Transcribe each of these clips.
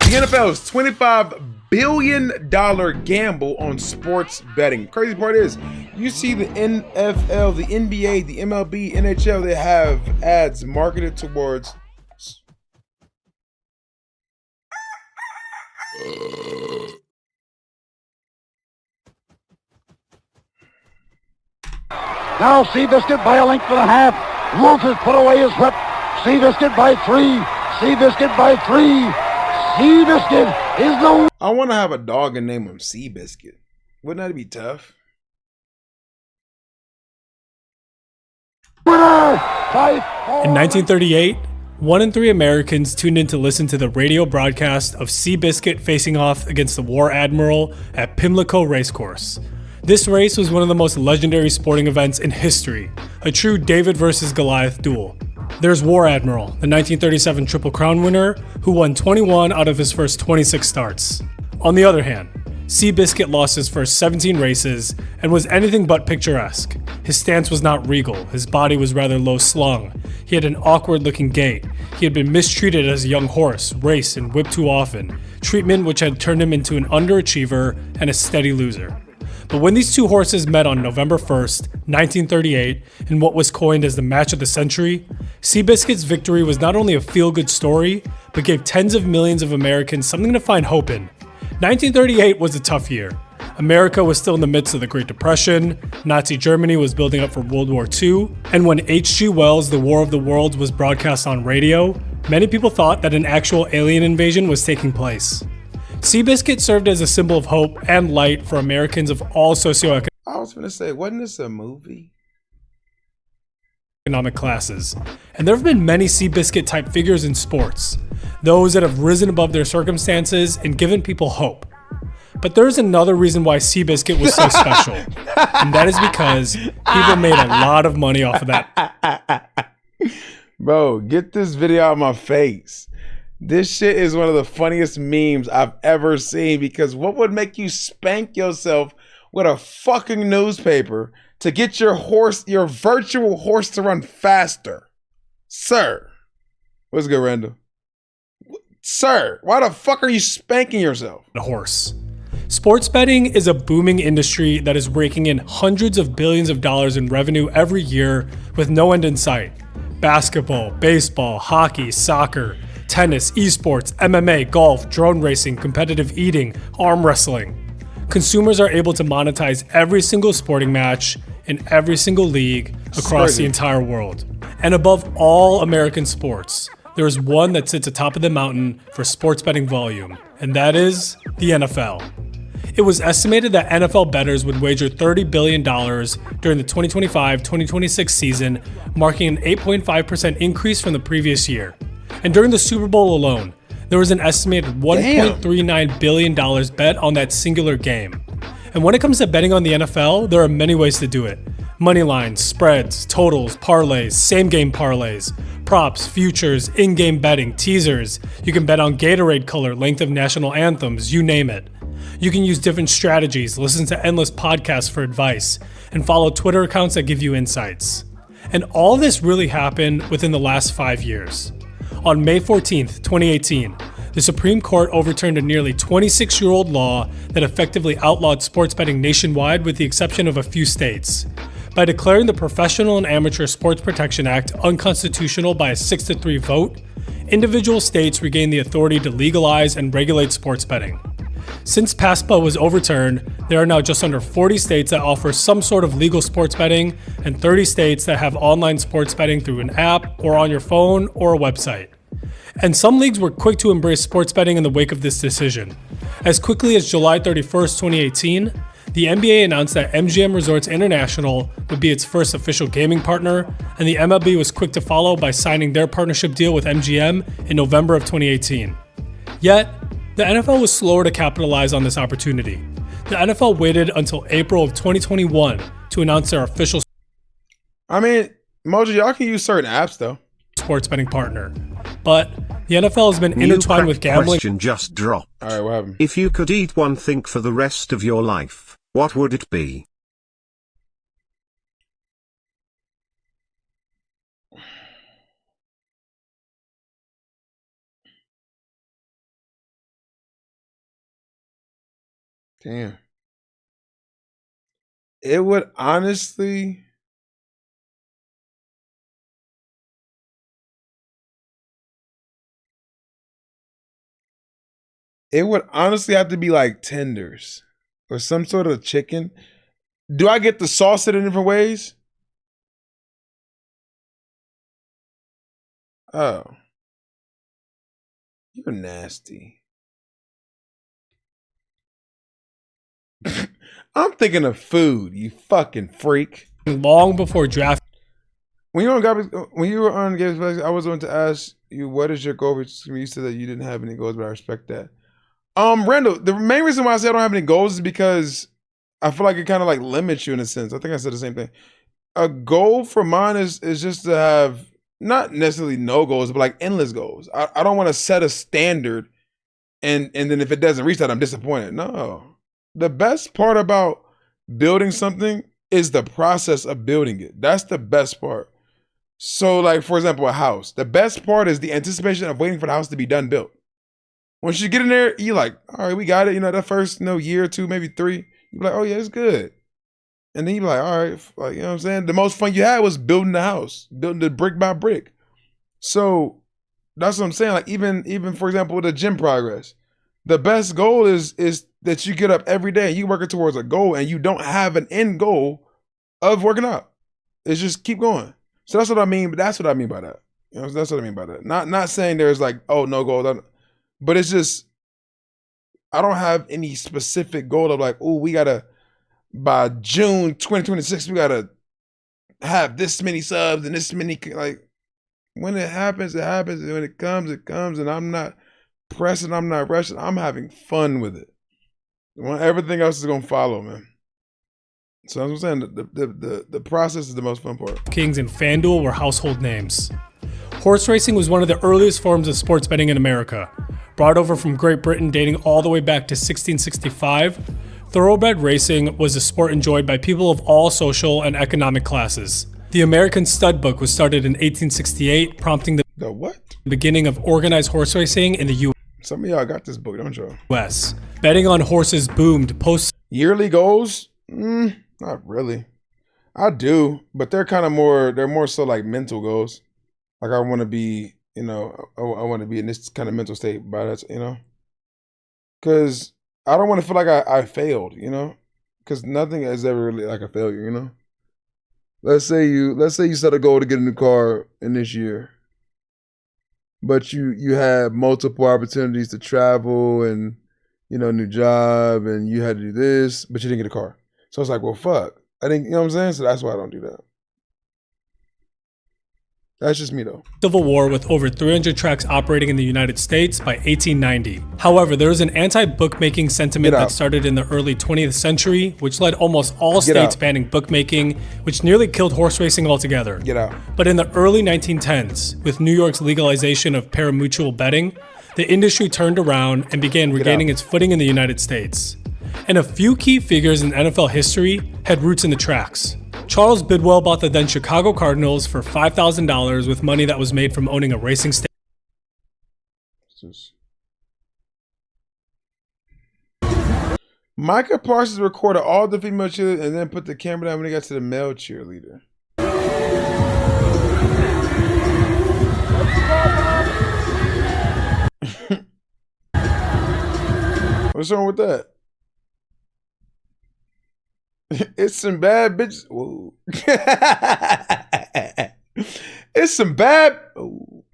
The NFL's $25 billion gamble on sports betting. Crazy part is, you see the NFL, the NBA, the MLB, NHL, they have ads marketed towards Now Seabiscuit by a length and a half. Wolf has put away his whip. Seabiscuit by 3. Seabiscuit by 3. Seabiscuit is the... I want to have a dog and name him Seabiscuit. Wouldn't that be tough? winner. In 1938, 1 in 3 Americans tuned in to listen to the radio broadcast of Seabiscuit facing off against the War Admiral at Pimlico Racecourse. This race was one of the most legendary sporting events in history, a true David versus Goliath duel. There's War Admiral, the 1937 Triple Crown winner, who won 21 out of his first 26 starts. On the other hand, Seabiscuit lost his first 17 races and was anything but picturesque. His stance was not regal, his body was rather low slung, he had an awkward looking gait, he had been mistreated as a young horse, raced and whipped too often, treatment which had turned him into an underachiever and a steady loser. But when these two horses met on November 1st, 1938, in what was coined as the match of the century, Seabiscuit's victory was not only a feel-good story, but gave tens of millions of Americans something to find hope in. 1938 was a tough year. America was still in the midst of the Great Depression, Nazi Germany was building up for World War II, and when H.G. Wells' The War of the Worlds was broadcast on radio, many people thought that an actual alien invasion was taking place. Seabiscuit served as a symbol of hope and light for Americans of all socioeconomic I was going to say, wasn't this a movie? classes. And there have been many Seabiscuit type figures in sports, those that have risen above their circumstances and given people hope. But there's another reason why Seabiscuit was so special, and that is because people made a lot of money off of that. Bro, get this video out of my face. This shit is one of the funniest memes I've ever seen, because what would make you spank yourself with a fucking newspaper to get your horse, your virtual horse, to run faster? Sir. What's good, Randall? Sir, why the fuck are you spanking yourself? A horse. Sports betting is a booming industry that is raking in hundreds of billions of dollars in revenue every year with no end in sight. Basketball, baseball, hockey, soccer, tennis, esports, MMA, golf, drone racing, competitive eating, arm wrestling. Consumers are able to monetize every single sporting match in every single league across the entire world. And above all American sports, there is one that sits atop of the mountain for sports betting volume, and that is the NFL. It was estimated that NFL bettors would wager $30 billion during the 2025-2026 season, marking an 8.5% increase from the previous year. And during the Super Bowl alone, there was an estimated $1.39 billion bet on that singular game. And when it comes to betting on the NFL, there are many ways to do it. Money lines, spreads, totals, parlays, same-game parlays, props, futures, in-game betting, teasers. You can bet on Gatorade color, length of national anthems, you name it. You can use different strategies, listen to endless podcasts for advice, and follow Twitter accounts that give you insights. And all this really happened within the last 5 years. On May 14th, 2018, the Supreme Court overturned a nearly 26-year-old law that effectively outlawed sports betting nationwide with the exception of a few states. By declaring the Professional and Amateur Sports Protection Act unconstitutional by a 6-3 vote, individual states regained the authority to legalize and regulate sports betting. Since PASPA was overturned, there are now just under 40 states that offer some sort of legal sports betting and 30 states that have online sports betting through an app or on your phone or a website. And some leagues were quick to embrace sports betting in the wake of this decision. As quickly as July 31st, 2018, the NBA announced that MGM Resorts International would be its first official gaming partner, and the MLB was quick to follow by signing their partnership deal with MGM in November of 2018. Yet, the NFL was slower to capitalize on this opportunity. The NFL waited until April of 2021 to announce their official Mojo, y'all can use certain apps though. Sports betting partner. But the NFL has been intertwined with gambling. Question just dropped. All right, what happened? If you could eat one thing for the rest of your life, what would it be? Damn. It would honestly. It would honestly have to be like tenders or some sort of chicken. Do I get to sauce it in different ways? Oh. You're nasty. I'm thinking of food, you fucking freak. Long before draft. When you were on Games, I was going to ask you, what is your goal? You said that you didn't have any goals, but I respect that. Randall, the main reason why I say I don't have any goals is because I feel like it kind of like limits you in a sense. I think I said the same thing. A goal for mine is just to have not necessarily no goals, but like endless goals. I don't want to set a standard and then if it doesn't reach that, I'm disappointed. No. The best part about building something is the process of building it. That's the best part. So like, for example, a house. The best part is the anticipation of waiting for the house to be done built. Once you get in there, you're like, all right, we got it. You know, that first year or two, maybe 3, you're like, oh yeah, it's good. And then you're like, all right, like, you know what I'm saying? The most fun you had was building the house, building it brick by brick. So that's what I'm saying. Like even for example, with the gym progress, the best goal is that you get up every day and you working towards a goal and you don't have an end goal of working out. It's just keep going. So that's what I mean. But that's what I mean by that. You know, that's what I mean by that. Not saying there's like, oh, no goal. But it's just, I don't have any specific goal of like, oh, we gotta, by June 2026, we gotta have this many subs and this many, like, when it happens, it happens. And when it comes, and I'm not pressing, I'm not rushing. I'm having fun with it. Everything else is gonna follow, man. So as I'm saying, the process is the most fun part. Kings and FanDuel were household names. Horse racing was one of the earliest forms of sports betting in America. Brought over from Great Britain dating all the way back to 1665, thoroughbred racing was a sport enjoyed by people of all social and economic classes. The American Stud Book was started in 1868, prompting the what? Beginning of organized horse racing in the U.S. Some of y'all got this book, don't y'all? Betting on horses boomed post yearly goals? Not really. I do, but they're more so like mental goals. Like I want to be, you know, I want to be in this kind of mental state by that, you know, because I don't want to feel like I failed, you know, because nothing is ever really like a failure, you know. Let's say you set a goal to get a new car in this year, but you had multiple opportunities to travel and, you know, new job, and you had to do this, but you didn't get a car. So it's like, well, fuck. I didn't, you know what I'm saying? So that's why I don't do that. That's just me though. Civil War with over 300 tracks operating in the United States by 1890. However, there was an anti-bookmaking sentiment that started in the early 20th century, which led almost all states banning bookmaking, which nearly killed horse racing altogether. But in the early 1910s, with New York's legalization of pari-mutuel betting, the industry turned around and began regaining its footing in the United States. And a few key figures in NFL history had roots in the tracks. Charles Bidwell bought the then Chicago Cardinals for $5,000 with money that was made from owning a racing stable. Micah Parsons recorded all the female cheerleaders and then put the camera down when he got to the male cheerleader. What's wrong with that? It's some bad bitches. Whoa. It's some bad. Ooh.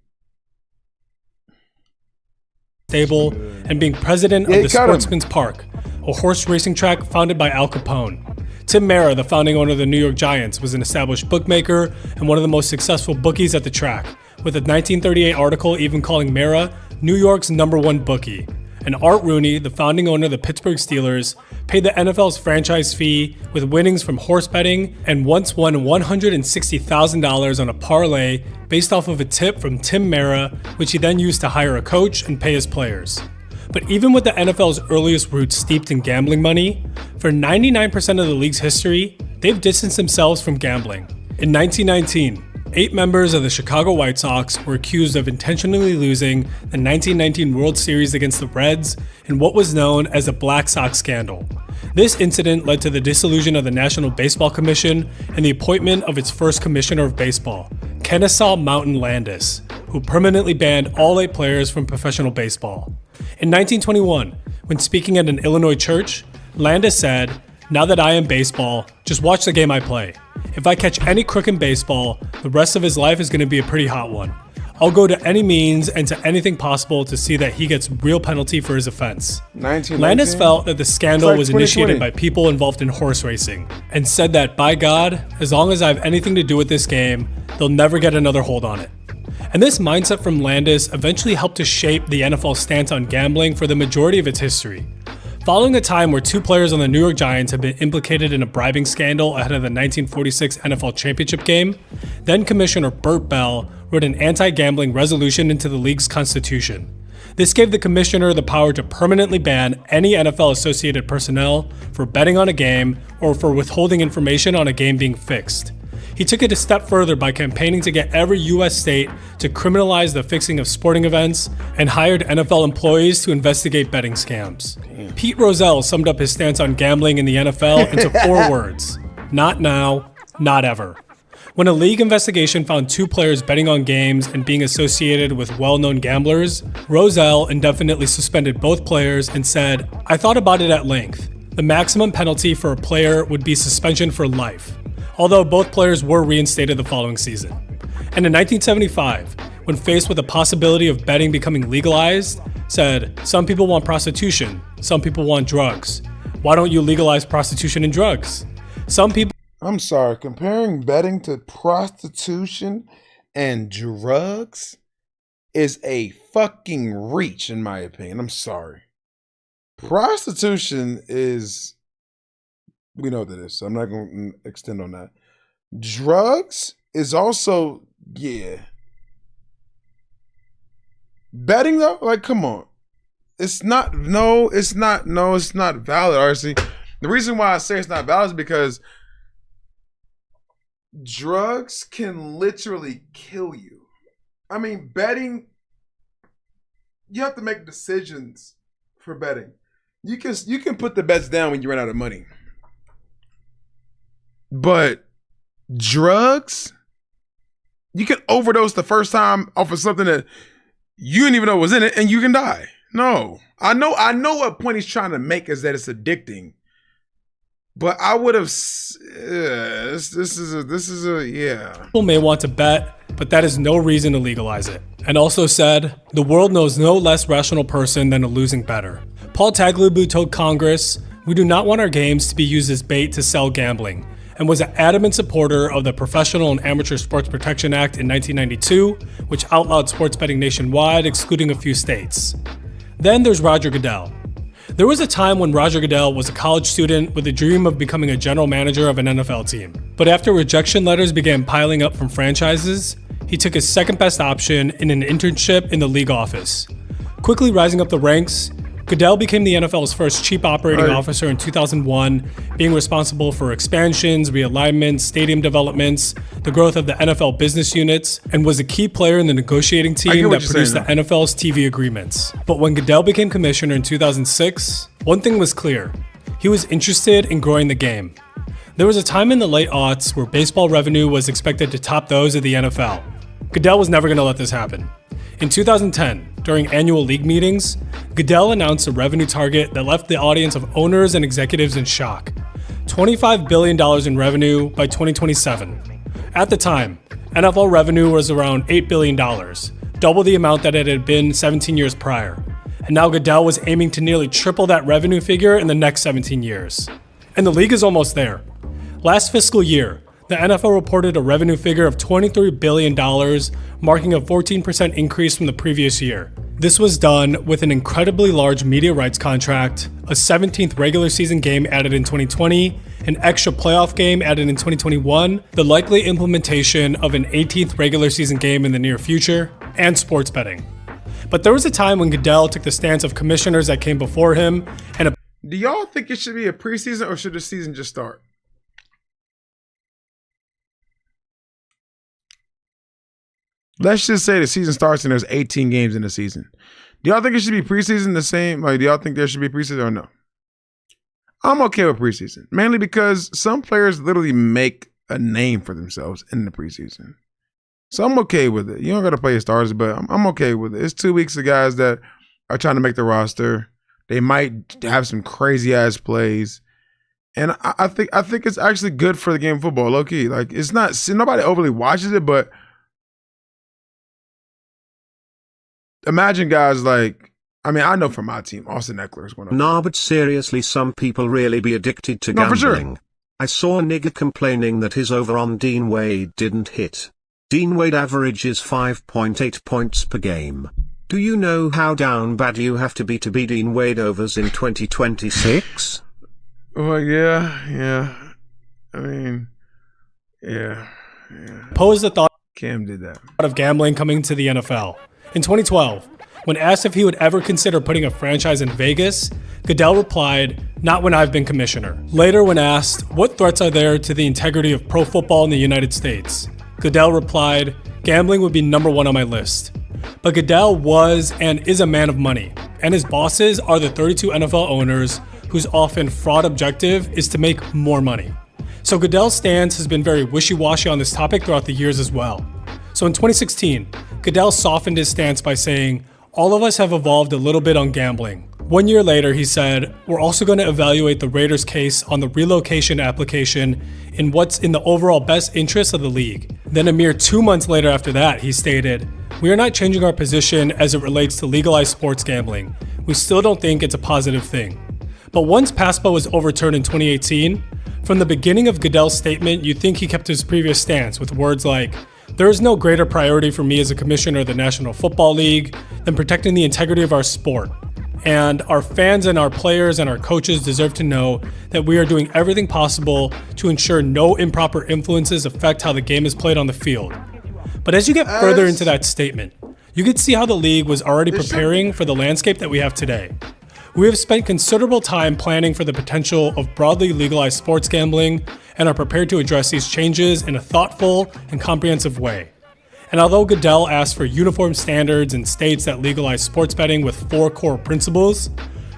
Stable and being president of the Sportsman's Park, a horse racing track founded by Al Capone. Tim Mara, the founding owner of the New York Giants, was an established bookmaker and one of the most successful bookies at the track, with a 1938 article even calling Mara New York's #1 bookie. And Art Rooney, the founding owner of the Pittsburgh Steelers, paid the NFL's franchise fee with winnings from horse betting and once won $160,000 on a parlay based off of a tip from Tim Mara, which he then used to hire a coach and pay his players. But even with the NFL's earliest roots steeped in gambling money, for 99% of the league's history, they've distanced themselves from gambling. In 1919, 8 members of the Chicago White Sox were accused of intentionally losing the 1919 World Series against the Reds in what was known as the Black Sox scandal. This incident led to the dissolution of the National Baseball Commission and the appointment of its first commissioner of baseball, Kennesaw Mountain Landis, who permanently banned all 8 players from professional baseball. In 1921, when speaking at an Illinois church, Landis said, "Now that I am baseball, just watch the game I play. If I catch any crook in baseball, the rest of his life is going to be a pretty hot one. I'll go to any means and to anything possible to see that he gets real penalty for his offense." Landis felt that the scandal was initiated by people involved in horse racing and said that, by God, as long as I have anything to do with this game, they'll never get another hold on it. And this mindset from Landis eventually helped to shape the NFL's stance on gambling for the majority of its history. Following a time where 2 players on the New York Giants had been implicated in a bribing scandal ahead of the 1946 NFL championship game, then Commissioner Burt Bell wrote an anti-gambling resolution into the league's constitution. This gave the commissioner the power to permanently ban any NFL-associated personnel for betting on a game or for withholding information on a game being fixed. He took it a step further by campaigning to get every U.S. state to criminalize the fixing of sporting events and hired NFL employees to investigate betting scams. Pete Rozelle summed up his stance on gambling in the NFL into 4 words: not now, not ever. When a league investigation found 2 players betting on games and being associated with well-known gamblers, Rozelle indefinitely suspended both players and said, "I thought about it at length. The maximum penalty for a player would be suspension for life," although both players were reinstated the following season. And in 1975, when faced with the possibility of betting becoming legalized, said, "Some people want prostitution, some people want drugs. Why don't you legalize prostitution and drugs? Some people..." I'm sorry, comparing betting to prostitution and drugs is a fucking reach, in my opinion. I'm sorry. Prostitution is, we know what that is, so I'm not going to extend on that. Drugs is also, yeah. Betting though, like, come on. It's not valid, RC. The reason why I say it's not valid is because drugs can literally kill you. I mean, betting, you have to make decisions for betting. You can put the bets down when you run out of money. But drugs, you can overdose the first time off of something that you didn't even know was in it, and you can die. No, I know what point he's trying to make is that it's addicting. But I would have. This is a yeah. People may want to bet, but that is no reason to legalize it. And also said, "The world knows no less rational person than a losing bettor." Paul Tagliabue told Congress, "We do not want our games to be used as bait to sell gambling," and was an adamant supporter of the Professional and Amateur Sports Protection Act in 1992, which outlawed sports betting nationwide, excluding a few states. Then there's Roger Goodell. There was a time when Roger Goodell was a college student with a dream of becoming a general manager of an NFL team. But after rejection letters began piling up from franchises, he took his second best option in an internship in the league office. Quickly rising up the ranks, Goodell became the NFL's first chief operating officer in 2001, being responsible for expansions, realignments, stadium developments, the growth of the NFL business units, and was a key player in the negotiating team that produced the NFL's TV agreements. But when Goodell became commissioner in 2006, one thing was clear. He was interested in growing the game. There was a time in the late aughts where baseball revenue was expected to top those of the NFL. Goodell was never going to let this happen. In 2010, during annual league meetings, Goodell announced a revenue target that left the audience of owners and executives in shock. $25 billion in revenue by 2027. At the time, NFL revenue was around $8 billion, double the amount that it had been 17 years prior. And now Goodell was aiming to nearly triple that revenue figure in the next 17 years. And the league is almost there. Last fiscal year, the NFL reported a revenue figure of $23 billion, marking a 14% increase from the previous year. This was done with an incredibly large media rights contract, a 17th regular season game added in 2020, an extra playoff game added in 2021, the likely implementation of an 18th regular season game in the near future, and sports betting. But there was a time when Goodell took the stance of commissioners that came before him, and do y'all think it should be a preseason or should the season just start? let's just say the season starts and there's 18 games in the season. Do y'all think it should be preseason the same? Like, do y'all think there should be preseason or no? I'm okay with preseason, mainly because some players literally make a name for themselves in the preseason. So I'm okay with it. You don't got to play your stars, but I'm okay with it. It's 2 weeks of guys that are trying to make the roster. They might have some crazy ass plays. And I think it's actually good for the game of football, low key. Like, it's not, nobody overly watches it, but imagine guys like, I mean, I know from my team, Austin Eckler is one of them. Nah, but seriously, some people really be addicted to gambling. For sure. I saw a nigga complaining that his over on Dean Wade didn't hit. Dean Wade averages 5.8 points per game. Do you know how down bad you have to be Dean Wade overs in 2026? Well, yeah. I mean, yeah. Pose the thought Cam did that. of gambling coming to the NFL. In 2012, when asked if he would ever consider putting a franchise in Vegas, Goodell replied, "Not when I've been commissioner." Later, when asked, "What threats are there to the integrity of pro football in the United States?" Goodell replied, "Gambling would be number one on my list." But Goodell was and is a man of money, and his bosses are the 32 NFL owners whose often fraud objective is to make more money. So Goodell's stance has been very wishy-washy on this topic throughout the years as well. So in 2016, Goodell softened his stance by saying, "All of us have evolved a little bit on gambling." 1 year later, he said, "We're also going to evaluate the Raiders' case on the relocation application in what's in the overall best interest of the league." Then a mere 2 months later after that, he stated, "We are not changing our position as it relates to legalized sports gambling. We still don't think it's a positive thing." But once PASPA was overturned in 2018, from the beginning of Goodell's statement, you'd think he kept his previous stance with words like, "There is no greater priority for me as a commissioner of the National Football League than protecting the integrity of our sport. And our fans and our players and our coaches deserve to know that we are doing everything possible to ensure no improper influences affect how the game is played on the field." But as you get further into that statement, you could see how the league was already preparing for the landscape that we have today. We have spent considerable time planning for the potential of broadly legalized sports gambling and are prepared to address these changes in a thoughtful and comprehensive way. And although Goodell asked for uniform standards in states that legalize sports betting with 4 core principles,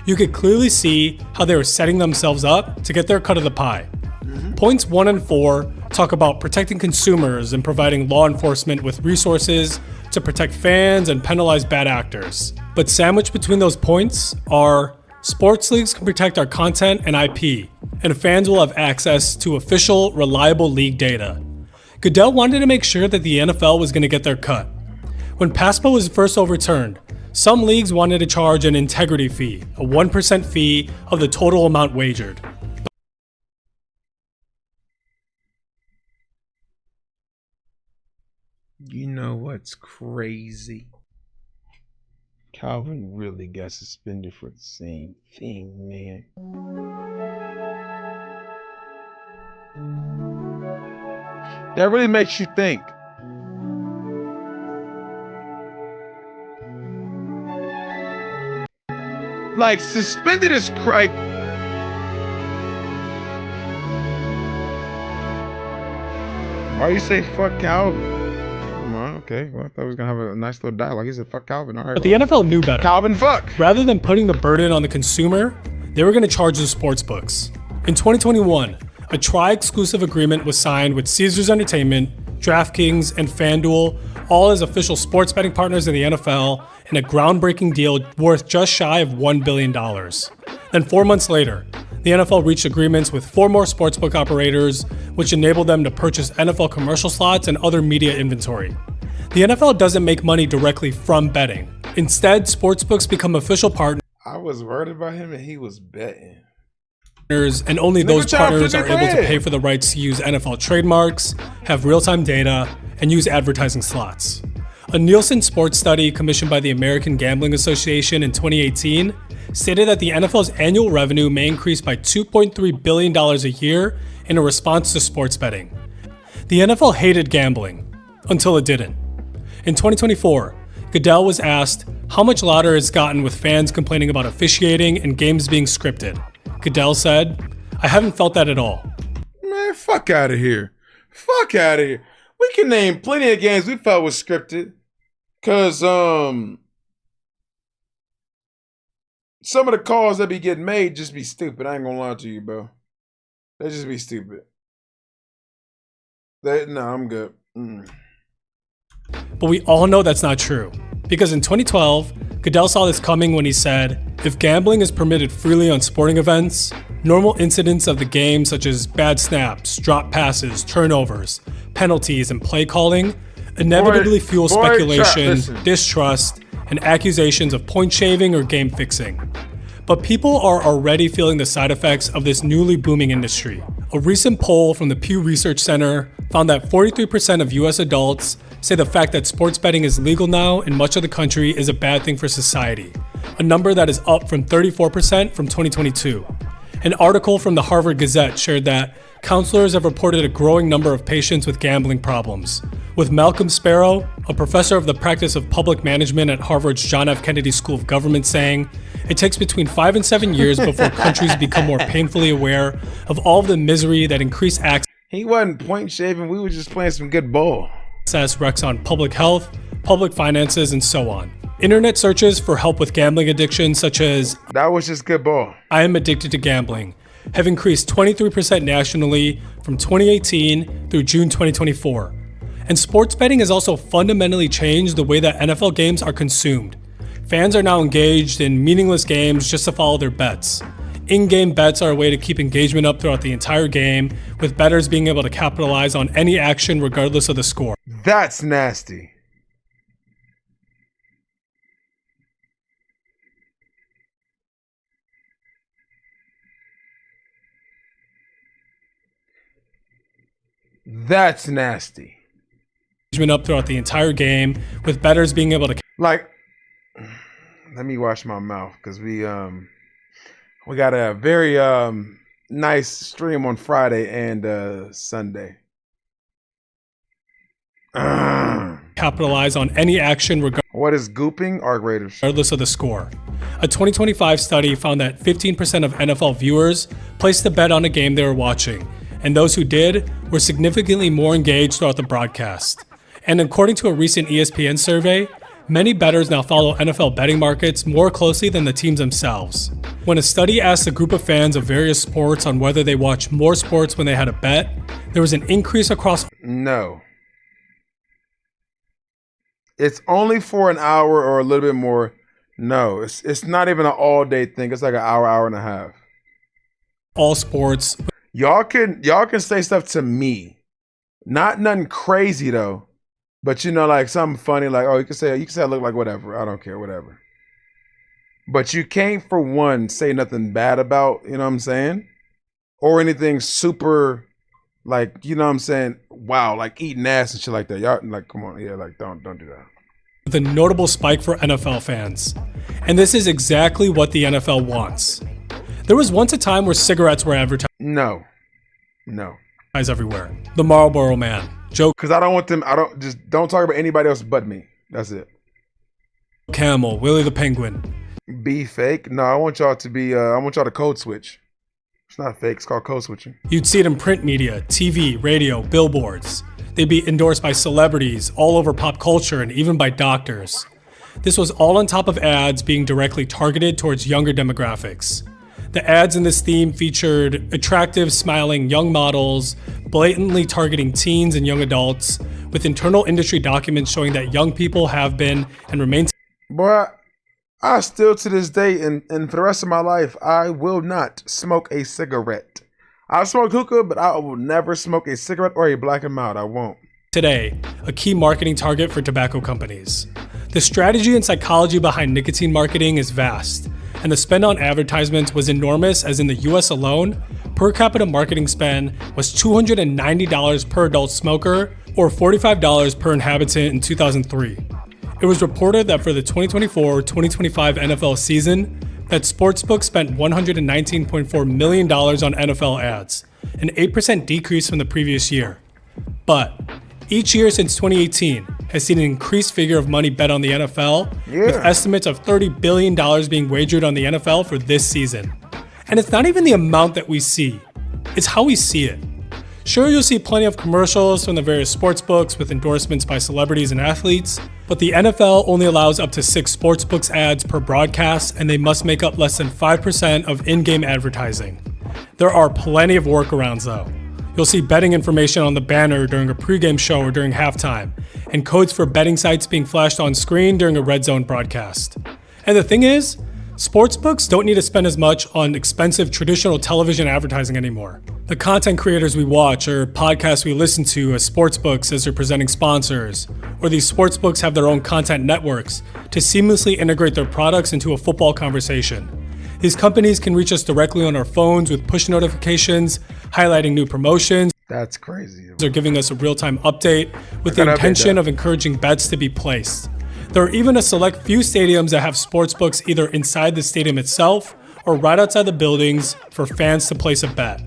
you could clearly see how they were setting themselves up to get their cut of the pie. Points 1 and 4 talk about protecting consumers and providing law enforcement with resources to protect fans and penalize bad actors. But sandwiched between those points are sports leagues can protect our content and IP, and fans will have access to official, reliable league data. Goodell wanted to make sure that the NFL was going to get their cut. When PASPA was first overturned, some leagues wanted to charge an integrity fee, a 1% fee of the total amount wagered. You know what's crazy? Calvin really got suspended for the same thing, man. That really makes you think. Like, suspended is like. Why you say fuck Calvin? Okay, well, I thought we was gonna have a nice little dialogue. He said, "Fuck Calvin." All right. But the NFL knew better. Calvin, fuck. Rather than putting the burden on the consumer, they were going to charge the sports books. In 2021, a tri-exclusive agreement was signed with Caesars Entertainment, DraftKings, and FanDuel, all as official sports betting partners in the NFL, in a groundbreaking deal worth just shy of $1 billion. Then 4 months later, the NFL reached agreements with 4 more sportsbook operators, which enabled them to purchase NFL commercial slots and other media inventory. The NFL doesn't make money directly from betting. Instead, sportsbooks become official partners. I was worried about him and he was betting. And only those partners are able to pay for the rights to use NFL trademarks, have real-time data, and use advertising slots. A Nielsen sports study commissioned by the American Gambling Association in 2018 stated that the NFL's annual revenue may increase by $2.3 billion a year in a response to sports betting. The NFL hated gambling, until it didn't. In 2024, Goodell was asked how much louder it's gotten with fans complaining about officiating and games being scripted. Goodell said, "I haven't felt that at all." Man, fuck out of here. Fuck out of here. We can name plenty of games we felt was scripted. Cause some of the calls that be getting made just be stupid. I ain't gonna lie to you, bro. They just be stupid. I'm good. But we all know that's not true. Because in 2012, Goodell saw this coming when he said, if gambling is permitted freely on sporting events, normal incidents of the game such as bad snaps, drop passes, turnovers, penalties, and play calling inevitably fuel speculation, distrust, and accusations of point shaving or game fixing. But people are already feeling the side effects of this newly booming industry. A recent poll from the Pew Research Center found that 43% of US adults say the fact that sports betting is legal now in much of the country is a bad thing for society, a number that is up from 34% from 2022. An article from the Harvard Gazette shared that counselors have reported a growing number of patients with gambling problems, with Malcolm Sparrow, a professor of the practice of public management at Harvard's John F. Kennedy School of Government, saying, it takes between 5 and 7 years before countries become more painfully aware of all of the misery that increased access. He wasn't point shaving, we were just playing some good ball. Wrecks on public health, public finances, and so on. Internet searches for help with gambling addiction, such as, that was just good ball. I am addicted to gambling, have increased 23% nationally from 2018 through June 2024. And sports betting has also fundamentally changed the way that NFL games are consumed. Fans are now engaged in meaningless games just to follow their bets. In-game bets are a way to keep engagement up throughout the entire game, with bettors being able to capitalize on any action regardless of the score. That's nasty. That's nasty. Up throughout the entire game, with bettors being able to let me wash my mouth because we got a very nice stream on Friday and Sunday. Capitalize on any action what is gooping? Regardless of the score. A 2025 study found that 15% of NFL viewers placed a bet on a game they were watching, and those who did were significantly more engaged throughout the broadcast. And according to a recent ESPN survey, many bettors now follow NFL betting markets more closely than the teams themselves. When a study asked a group of fans of various sports on whether they watched more sports when they had a bet, there was an increase across. No. It's only for an hour or a little bit more. No, it's not even an all-day thing. It's like an hour and a half. All sports. Y'all can say stuff to me. Not nothing crazy though. But you know, like something funny, like, oh, you can say I look like whatever. I don't care, whatever. But you can't, for one, say nothing bad about, you know what I'm saying? Or anything super, like, you know what I'm saying? Wow, like eating ass and shit like that. Y'all, like, come on, yeah, like, don't do that. With a notable spike for NFL fans. And this is exactly what the NFL wants. There was once a time where cigarettes were advertised. No. Everywhere. The Marlboro Man. Joe. Because I don't want them, don't talk about anybody else but me. That's it. Camel, Willie the Penguin. Be fake? No, I want y'all to code switch. It's not fake, it's called code switching. You'd see it in print media, TV, radio, billboards. They'd be endorsed by celebrities all over pop culture and even by doctors. This was all on top of ads being directly targeted towards younger demographics. The ads in this theme featured attractive, smiling young models, blatantly targeting teens and young adults, with internal industry documents showing that young people have been and remain. Boy, I still to this day and for the rest of my life, I will not smoke a cigarette. I smoke hookah, but I will never smoke a cigarette or a black and mild. I won't. Today, a key marketing target for tobacco companies. The strategy and psychology behind nicotine marketing is vast, and the spend on advertisements was enormous, as in the US alone, per capita marketing spend was $290 per adult smoker, or $45 per inhabitant in 2003. It was reported that for the 2024-2025 NFL season, that sportsbooks spent $119.4 million on NFL ads, an 8% decrease from the previous year. But each year since 2018 has seen an increased figure of money bet on the NFL, with estimates of $30 billion being wagered on the NFL for this season. And it's not even the amount that we see, it's how we see it. Sure, you'll see plenty of commercials from the various sports books with endorsements by celebrities and athletes, but the NFL only allows up to 6 sportsbooks ads per broadcast, and they must make up less than 5% of in-game advertising. There are plenty of workarounds though. You'll see betting information on the banner during a pregame show or during halftime, and codes for betting sites being flashed on screen during a red zone broadcast. And the thing is, sportsbooks don't need to spend as much on expensive traditional television advertising anymore. The content creators we watch or podcasts we listen to as sportsbooks as their presenting sponsors, or these sportsbooks have their own content networks to seamlessly integrate their products into a football conversation. These companies can reach us directly on our phones with push notifications, highlighting new promotions. That's crazy. They're giving us a real-time update with the intention of encouraging bets to be placed. There are even a select few stadiums that have sportsbooks either inside the stadium itself or right outside the buildings for fans to place a bet.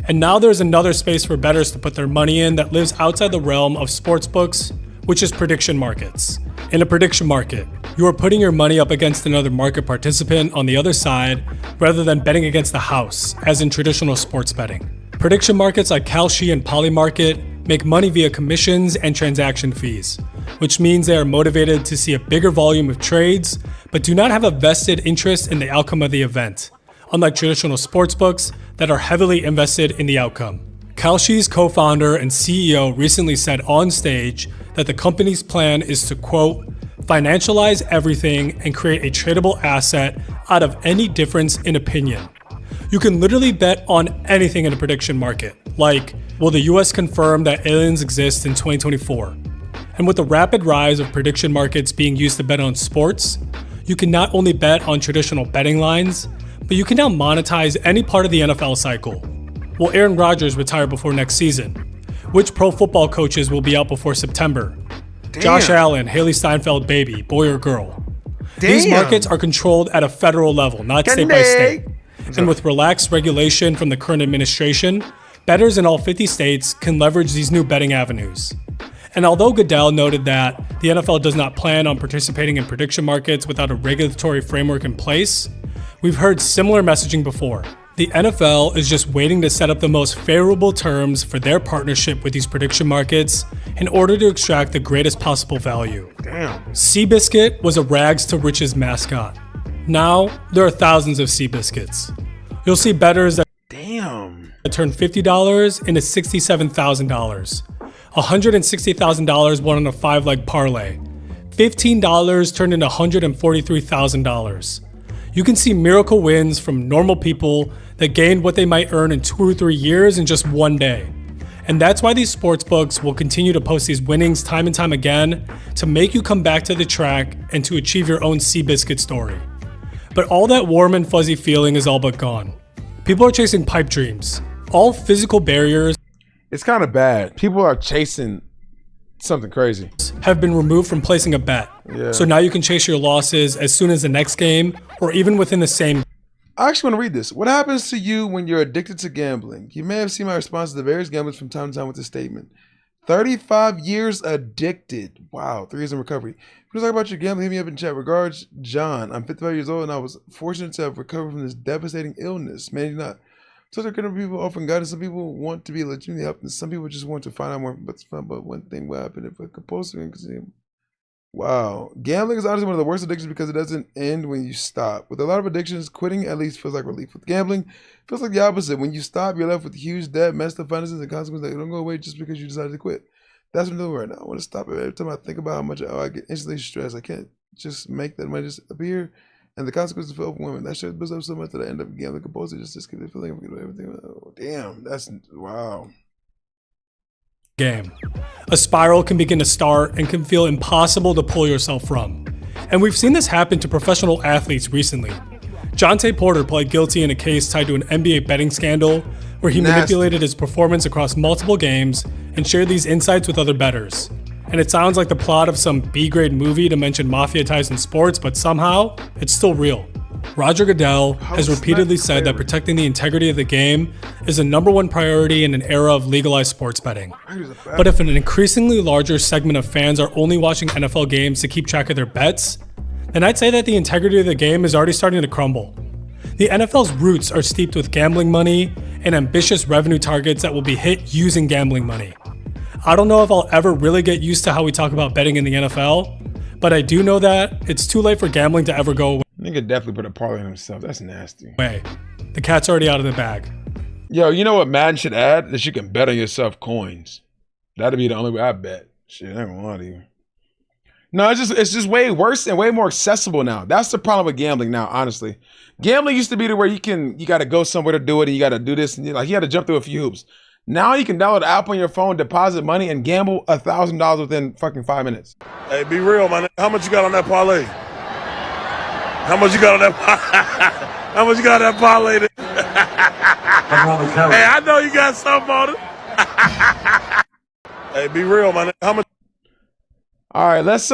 And now there's another space for bettors to put their money in that lives outside the realm of sportsbooks, which is prediction markets. In a prediction market, you are putting your money up against another market participant on the other side rather than betting against the house, as in traditional sports betting. Prediction markets like Kalshi and Polymarket make money via commissions and transaction fees, which means they are motivated to see a bigger volume of trades, but do not have a vested interest in the outcome of the event, unlike traditional sportsbooks that are heavily invested in the outcome. Kalshi's co-founder and CEO recently said on stage that the company's plan is to, quote, financialize everything and create a tradable asset out of any difference in opinion. You can literally bet on anything in a prediction market, like, will the US confirm that aliens exist in 2024? And with the rapid rise of prediction markets being used to bet on sports, you can not only bet on traditional betting lines, but you can now monetize any part of the NFL cycle. Will Aaron Rodgers retire before next season? Which pro football coaches will be out before September? Damn. Josh Allen, Haley Steinfeld baby, boy or girl? These markets are controlled at a federal level, not state by state. And with relaxed regulation from the current administration, bettors in all 50 states can leverage these new betting avenues. And although Goodell noted that the NFL does not plan on participating in prediction markets without a regulatory framework in place, we've heard similar messaging before. The NFL is just waiting to set up the most favorable terms for their partnership with these prediction markets in order to extract the greatest possible value. Damn. Seabiscuit was a rags to riches mascot. Now, there are thousands of Seabiscuits. You'll see bettors that turn $50 into $67,000. $160,000 won on a 5-leg parlay. $15 turned into $143,000. You can see miracle wins from normal people that gained what they might earn in 2 or 3 years in just one day. And that's why these sportsbooks will continue to post these winnings time and time again to make you come back to the track and to achieve your own Seabiscuit story. But all that warm and fuzzy feeling is all but gone. People are chasing pipe dreams. All physical barriers It's kind of bad. People are chasing something crazy. Have been removed from placing a bet. Yeah. So now you can chase your losses as soon as the next game or even within the same. I actually want to read this. What happens to you when you're addicted to gambling? You may have seen my response to the various gamblers from time to time with this statement. 35 years addicted. Wow, 3 years in recovery. If you talk about your gambling, hit me up in chat. Regards, John. I'm 55 years old and I was fortunate to have recovered from this devastating illness. Man, you're not. So there could be people offering guidance. Some people want to be legitimately helped, and some people just want to find out more. But one thing will happen if a compulsive. Wow, gambling is honestly one of the worst addictions because it doesn't end when you stop. With a lot of addictions, quitting at least feels like relief. With gambling, it feels like the opposite. When you stop, you're left with huge debt, messed up finances, and consequences that don't go away just because you decided to quit. That's what I'm doing right now. I want to stop it. Every time I think about how much I get instantly stressed, I can't just make that money just appear. And the consequences feel overwhelming. That shit builds up so much that I end up gambling compulsive just to keep the feeling of everything. Oh, damn, that's wow. Game. A spiral can begin to start and can feel impossible to pull yourself from. And we've seen this happen to professional athletes recently. Jonte Porter pled guilty in a case tied to an NBA betting scandal where he manipulated his performance across multiple games and shared these insights with other bettors. And it sounds like the plot of some B-grade movie to mention mafia ties in sports, but somehow, it's still real. Roger Goodell has repeatedly said that protecting the integrity of the game is the #1 priority in an era of legalized sports betting. But if an increasingly larger segment of fans are only watching NFL games to keep track of their bets, then I'd say that the integrity of the game is already starting to crumble. The NFL's roots are steeped with gambling money, and ambitious revenue targets that will be hit using gambling money. I don't know if I'll ever really get used to how we talk about betting in the NFL, but I do know that it's too late for gambling to ever go Nigga definitely put a parlay on himself. That's nasty. away. The cat's already out of the bag. Yo, you know what Madden should add? That you can bet on yourself coins. That'd be the only way I bet. Shit, I ain't gonna lie to you. No, it's just way worse and way more accessible now. That's the problem with gambling now, honestly. Gambling used to be to where you gotta go somewhere to do it and you gotta do this and you had to jump through a few hoops. Now you can download the app on your phone, deposit money, and gamble $1,000 within fucking 5 minutes. Hey, be real, man. How much you got on that parlay? How much you got on that? How much you got on that parlay? Hey, I know you got something on it. Hey, be real, man. How much? All right, let's